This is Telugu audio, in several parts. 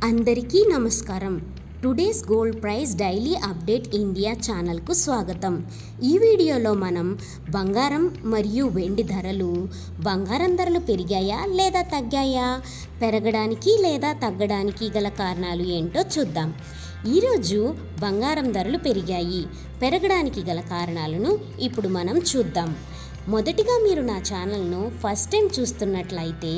అందరికీ నమస్కారం. Today's gold price daily update India ఛానల్కు స్వాగతం. ఈ వీడియోలో మనం బంగారం మరియు వెండి ధరలు, బంగారం ధరలు పెరిగాయా లేదా తగ్గాయా, పెరగడానికి లేదా తగ్గడానికి గల కారణాలు ఏంటో చూద్దాం. ఈరోజు బంగారం ధరలు పెరిగాయి, పెరగడానికి గల కారణాలను ఇప్పుడు మనం చూద్దాం. మొదటిగా మీరు నా ఛానల్ను ఫస్ట్ టైం చూస్తున్నట్లయితే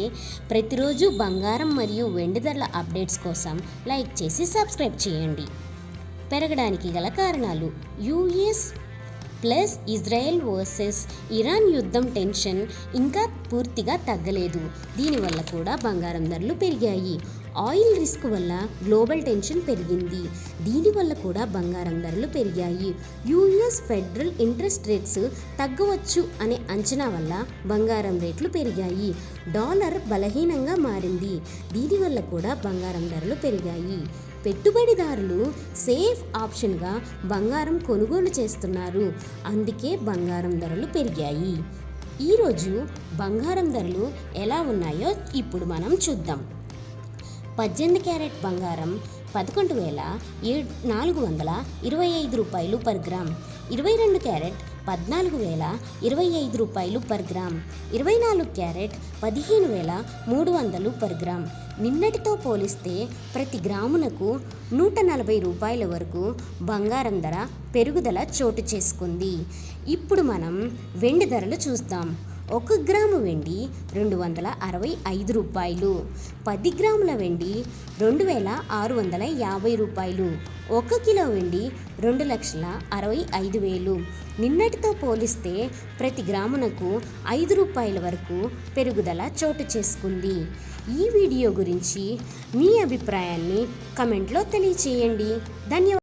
ప్రతిరోజు బంగారం మరియు వెండి ధరల అప్డేట్స్ కోసం లైక్ చేసి సబ్స్క్రైబ్ చేయండి. పెరగడానికి గల కారణాలు: US plus Israel versus Iran యుద్ధం టెన్షన్ ఇంకా పూర్తిగా తగ్గలేదు. దీనివల్ల కూడా బంగారం ధరలు పెరిగాయి. ఆయిల్ రిస్క్ వల్ల గ్లోబల్ టెన్షన్ పెరిగింది. దీనివల్ల కూడా బంగారం ధరలు పెరిగాయి. యుఎస్ ఫెడరల్ ఇంట్రెస్ట్ రేట్స్ తగ్గవచ్చు అనే అంచనా వల్ల బంగారం రేట్లు పెరిగాయి. డాలర్ బలహీనంగా మారింది. దీనివల్ల కూడా బంగారం ధరలు పెరిగాయి. పెట్టుబడిదారులు సేఫ్ ఆప్షన్గా బంగారం కొనుగోలు చేస్తున్నారు. అందుకే బంగారం ధరలు పెరిగాయి. ఈరోజు బంగారం ధరలు ఎలా ఉన్నాయో ఇప్పుడు మనం చూద్దాం. 18 క్యారెట్ బంగారం 11,425 రూపాయలు పర్ గ్రామ్. 22 క్యారెట్ 14,025 రూపాయలు per gram. 24 carat 15,300 per gram. నిన్నటితో పోలిస్తే ప్రతి గ్రామునకు 140 రూపాయల వరకు బంగారం ధర పెరుగుదల చోటు చేసుకుంది. ఇప్పుడు మనం వెండి ధరలు చూద్దాం. 1 గ్రాము వెండి 265 రూపాయలు. 10 గ్రాముల వెండి 2,650 రూపాయలు. 1 కిలో వెండి 2,65,000. నిన్నటితో పోలిస్తే ప్రతి గ్రామునకు 5 రూపాయల వరకు పెరుగుదల చోటు చేసుకుంది. ఈ వీడియో గురించి మీ అభిప్రాయాన్ని కమెంట్లో తెలియచేయండి. ధన్యవాదాలు.